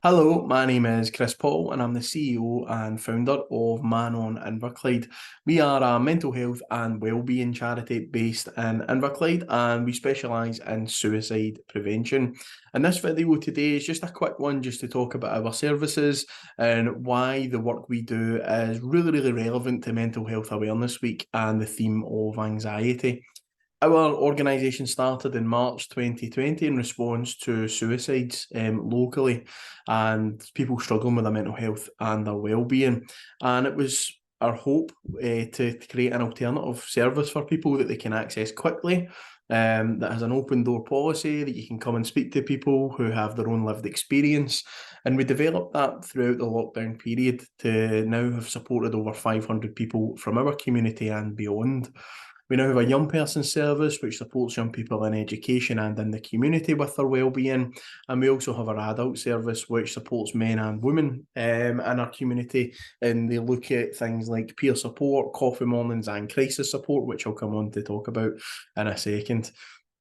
Hello, my name is Chris Paul and I'm the CEO and founder of Man on Inverclyde. We are a mental health and wellbeing charity based in Inverclyde and we specialise in suicide prevention. And this video today is just a quick one just to talk about our services and why the work we do is really relevant to Mental Health Awareness Week and the theme of anxiety. Our organisation started in March 2020 in response to suicides locally and people struggling with their mental health and their wellbeing. And it was our hope to create an alternative service for people that they can access quickly, that has an open door policy, that you can come and speak to people who have their own lived experience. And we developed that throughout the lockdown period to now have supported over 500 people from our community and beyond. We now have a young person service which supports young people in education and in the community with their wellbeing. And we also have our adult service which supports men and women in our community. And they look at things like peer support, coffee mornings and crisis support, which I'll come on to talk about in a second.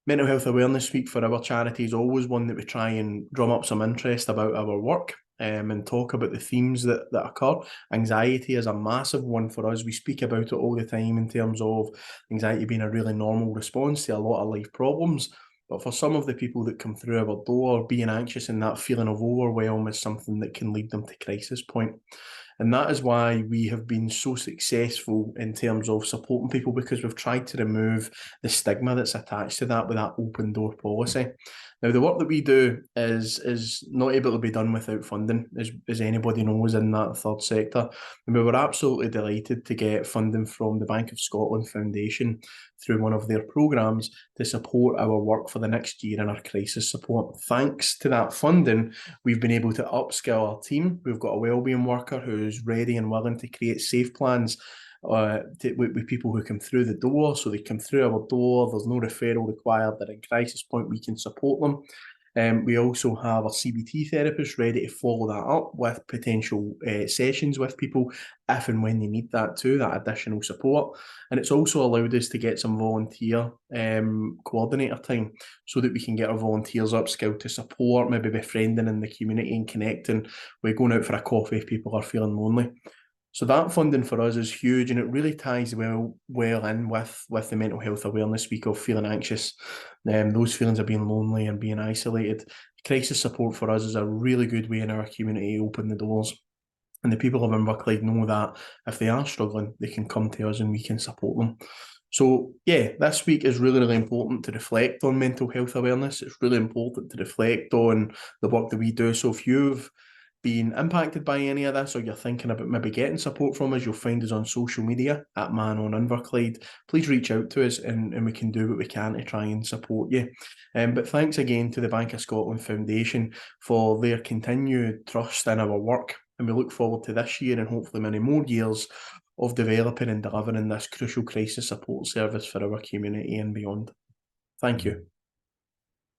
Mental Health Awareness Week for our charity is always one that we try and drum up some interest about our work. And talk about the themes that occur. Anxiety is a massive one for us. We speak about it all the time in terms of anxiety being a really normal response to a lot of life problems. But for some of the people that come through our door, being anxious and that feeling of overwhelm is something that can lead them to crisis point. And that is why we have been so successful in terms of supporting people, because we've tried to remove the stigma that's attached to that with that open door policy. Now, the work that we do is not able to be done without funding, as anybody knows in that third sector. And we were absolutely delighted to get funding from the Bank of Scotland Foundation through one of their programmes to support our work for the next year in our crisis support. Thanks to that funding, we've been able to upskill our team. We've got a wellbeing worker who's ready and willing to create safe plans with people who come through the door. So they come through our door, there's no referral required, they're in crisis point, we can support them. We also have a CBT therapist ready to follow that up with potential sessions with people if and when they need that too, that additional support. And it's also allowed us to get some volunteer coordinator time so that we can get our volunteers upskilled to support, maybe befriending in the community and connecting. We're going out for a coffee if people are feeling lonely. So that funding for us is huge, and it really ties well in with the Mental Health Awareness Week of feeling anxious, those feelings of being lonely and being isolated. Crisis support for us is a really good way in our community to open the doors. And the people of Inverclyde know that if they are struggling, they can come to us and we can support them. So yeah, this week is really important to reflect on mental health awareness. It's really important to reflect on the work that we do. So if you've been impacted by any of this, or you're thinking about maybe getting support from us, you'll find us on social media at Man on Inverclyde. Please reach out to us and we can do what we can to try and support you. But thanks again to the Bank of Scotland Foundation for their continued trust in our work. And we look forward to this year and hopefully many more years of developing and delivering this crucial crisis support service for our community and beyond. Thank you.